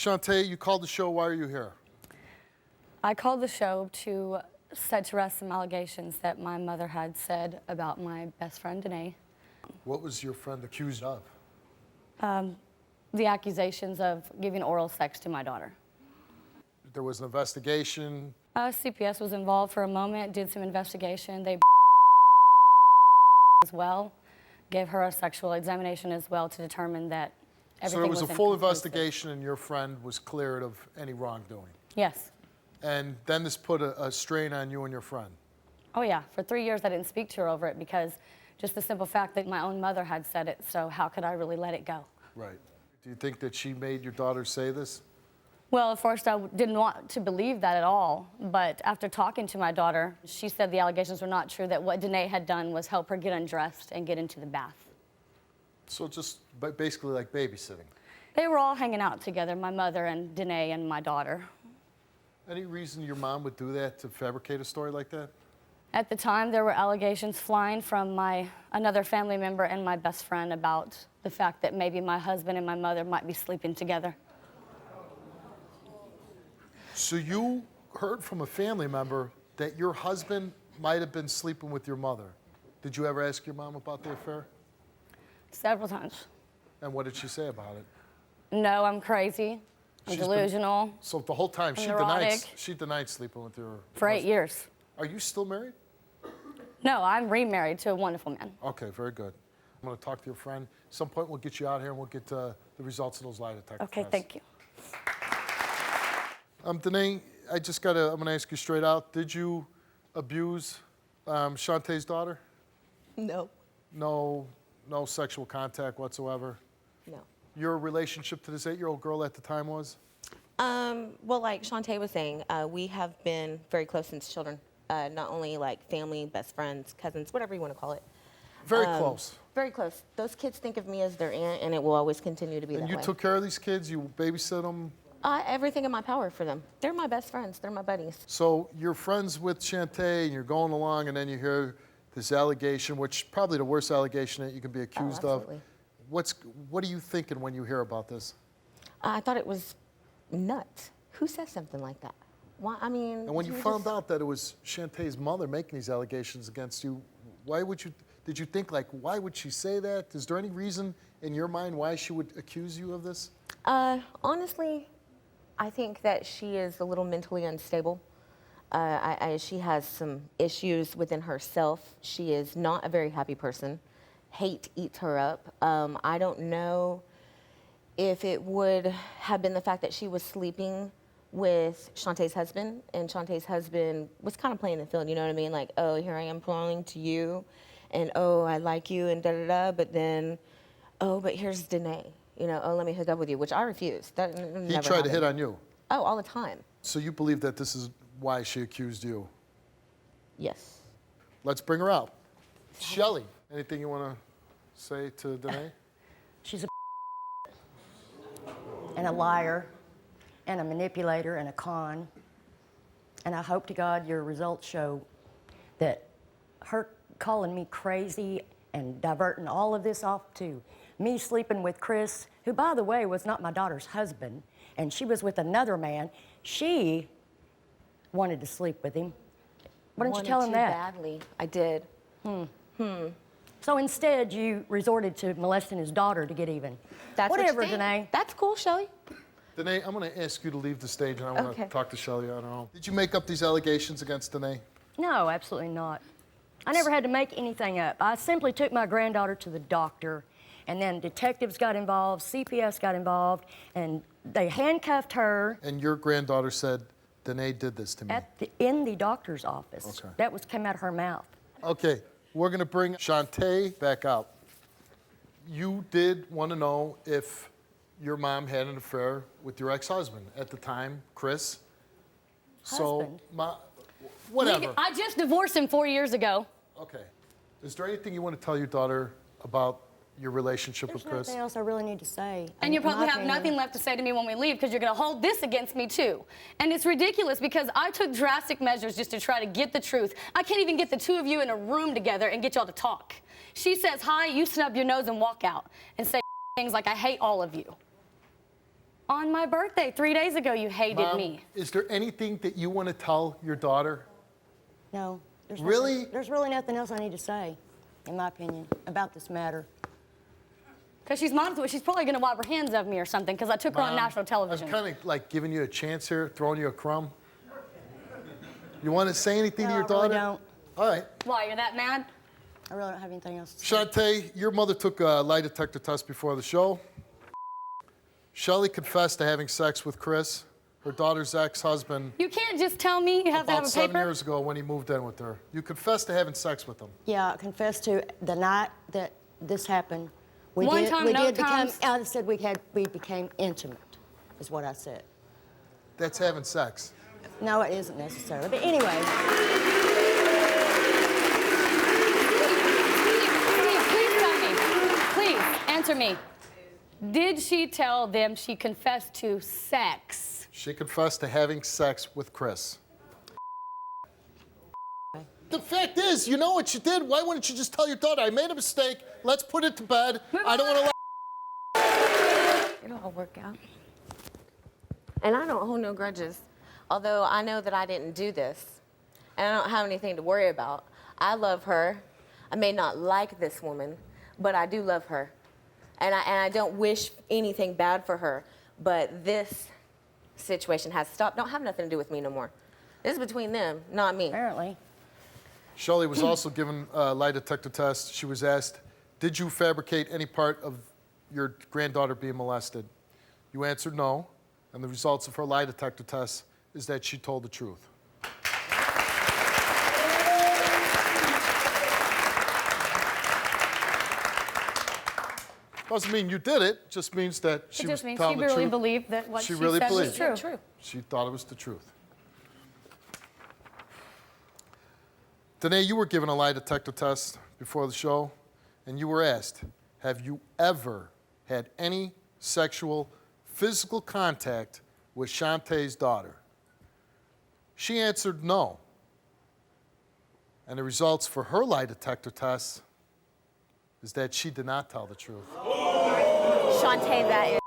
Chante, you called the show. Why are you here? I called the show to set to rest some allegations that my mother had said about my best friend, Danae. What was your friend accused of? The accusations of giving oral sex to my daughter. There was an investigation. CPS was involved for a moment, did some investigation. They as well, gave her a sexual examination as well to determine that everything So it was a full inconclusive. investigation and your friend was cleared of any wrongdoing. Yes. And then this put a strain on you and your friend. Oh yeah, for 3 years I didn't speak to her over it because just the simple fact that my own mother had said it, so how could I really let it go? Right. Do you think that she made your daughter say this? Well, at first I didn't want to believe that at all, but after talking to my daughter, she said the allegations were not true, that what Danae had done was help her get undressed and get into the bath. So just basically like babysitting. They were all hanging out together, my mother and Danae and my daughter. Any reason your mom would do that, to fabricate a story like that? At the time, there were allegations flying from another family member and my best friend about the fact that maybe my husband and my mother might be sleeping together. So you heard from a family member that your husband might have been sleeping with your mother. Did you ever ask your mom about the affair? Several times. And what did she say about it? No, I'm crazy. I'm delusional. So the whole time she denied sleeping with your for 8 husband. years. Are you still married? No, I'm remarried to a wonderful man. Okay, very good. I'm going to talk to your friend. At some point, we'll get you out here and we'll get the results of those lie detector Okay, tests. thank you. Danae, I'm going to ask you straight out. Did you abuse Chante's daughter? No. No sexual contact whatsoever? No. Your relationship to this 8-year-old girl at the time was? Well, like Chante was saying, we have been very close since children. Not only like family, best friends, cousins, whatever you want to call it. Very close. Very close. Those kids think of me as their aunt, and it will always continue to be that way. And you took care of these kids? You babysit them? Everything in my power for them. They're my best friends. They're my buddies. So you're friends with Chante, and you're going along, and then you hear this allegation, which probably the worst allegation that you can be accused of. What are you thinking when you hear about this? I thought it was nuts. Who says something like that? Why? I mean. And when you found out that it was Chante's mother making these allegations against you, did you think, like, why would she say that? Is there any reason in your mind why she would accuse you of this? Honestly, I think that she is a little mentally unstable. She has some issues within herself. She is not a very happy person. Hate eats her up. I don't know if it would have been the fact that she was sleeping with Chante's husband, and Chante's husband was kind of playing the field, you know what I mean? Like, oh, here I am calling to you, and oh, I like you, and da-da-da, but then, oh, but here's Danae. You know, oh, let me hook up with you, which I refused. That never He tried happened. to hit on you? Oh, all the time. So you believe that this is why she accused you? Yes. Let's bring her out. Shelly, anything you want to say to Danae? She's a and a liar and a manipulator and a con. And I hope to God your results show that her calling me crazy and diverting all of this off to me sleeping with Chris, who, by the way, was not my daughter's husband, and she was with another man. She wanted to sleep with him. Why didn't you tell him that? Badly. I did. So instead, you resorted to molesting his daughter to get even. That's Whatever, what you think. Danae. That's cool, Shelly. Danae, I'm going to ask you to leave the stage, and I want to Okay. talk to Shelly on her own. Did you make up these allegations against Danae? No, absolutely not. I never had to make anything up. I simply took my granddaughter to the doctor, and then detectives got involved, CPS got involved, and they handcuffed her. And your granddaughter said, Danae did this to me. In the doctor's office. Okay. That came out of her mouth. Okay, we're going to bring Chante back out. You did want to know if your mom had an affair with your ex-husband at the time, Chris. Husband? So, whatever. I just divorced him 4 years ago. Okay. Is there anything you want to tell your daughter about your relationship There's with Chris? nothing else I really need to say. And you In my probably have opinion. nothing left to say to me when we leave because you're going to hold this against me too. And it's ridiculous because I took drastic measures just to try to get the truth. I can't even get the two of you in a room together and get y'all to talk. She says hi, you snub your nose and walk out and say things like, I hate all of you. On my birthday, 3 days ago, you hated Mom, me. is there anything that you want to tell your daughter? No. Really? There's really nothing else I need to say, in my opinion, about this matter. Because she's probably going to wipe her hands of me or something because I took her on Mom, national television. I'm kind of like giving you a chance here, throwing you a crumb. You want to say anything to your I daughter? really don't. All right. Why, you're that mad? I really don't have anything else to say. Chante, your mother took a lie detector test before the show. Shelley confessed to having sex with Chris, her daughter's ex-husband, You can't just tell me you have to have about a 7 paper. years ago when he moved in with her. You confessed to having sex with him. Yeah, I confess to the night that this happened. We One did, time, we no did become, times. I said we became intimate, is what I said. That's having sex. No, it isn't necessarily. But anyway, Steve, please tell me. Please, answer me. Did she tell them she confessed to sex? She confessed to having sex with Chris. The fact is, you know what you did. Why wouldn't you just tell your daughter, I made a mistake, let's put it to bed. I don't want to It'll all work out. And I don't hold no grudges. Although I know that I didn't do this, and I don't have anything to worry about. I love her. I may not like this woman, but I do love her. And I don't wish anything bad for her. But this situation has stopped. Don't have nothing to do with me no more. This is between them, not me. apparently. Shelley was also given a lie detector test. She was asked, did you fabricate any part of your granddaughter being molested? You answered no, and the results of her lie detector test is that she told the truth. Doesn't mean you did it, just means that she It was just means telling she the really truth. believed that what She she really said believed. was true. She thought it was the truth. Danae, you were given a lie detector test before the show, and you were asked, have you ever had any sexual, physical contact with Chante's daughter? She answered no. And the results for her lie detector test is that she did not tell the truth. Chante, that is.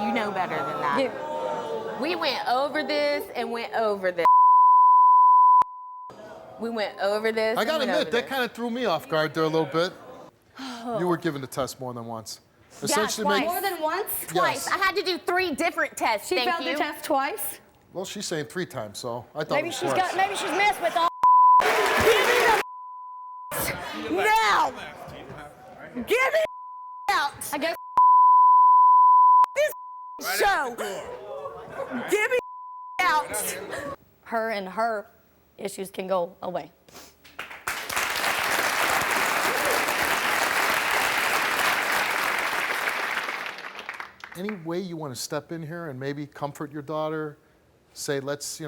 You know better than that. Yeah. We went over this and went over this. We went over this. I gotta and went admit, over that this. kind of threw me off guard there a little bit. You were given the test more than once. Essentially, twice. More than once? Twice. Yes. I had to do 3 different tests. She Thank failed you. the test twice? Well, she's saying 3 times, so I thought it Maybe was she's twice. maybe she's messed with all. Give me the now. Give me out. I guess. Show. Give me out. Her and her issues can go away. Any way you want to step in here and maybe comfort your daughter, say, let's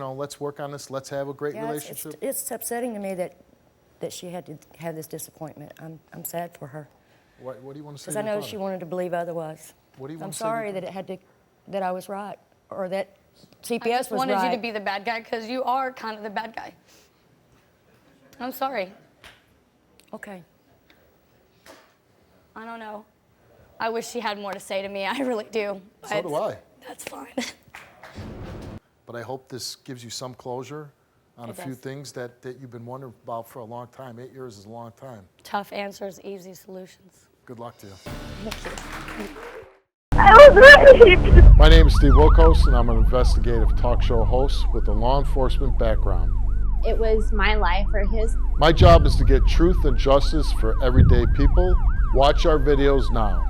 work on this, let's have a great Yeah, relationship? it's upsetting to me that she had to have this disappointment. I'm sad for her What do you want to say because to I your know daughter? she wanted to believe otherwise. What do you I'm want to say to sorry your that I was right or that CPS I just was wanted right. you to be the bad guy because you are kind of the bad guy. I'm sorry. Okay. I don't know. I wish she had more to say to me. I really do. So do I. That's fine. But I hope this gives you some closure on a It few does. things that you've been wondering about for a long time. 8 years is a long time. Tough answers, easy solutions. Good luck to you. Thank you. My name is Steve Wilkos, and I'm an investigative talk show host with a law enforcement background. It was my life or his. My job is to get truth and justice for everyday people. Watch our videos now.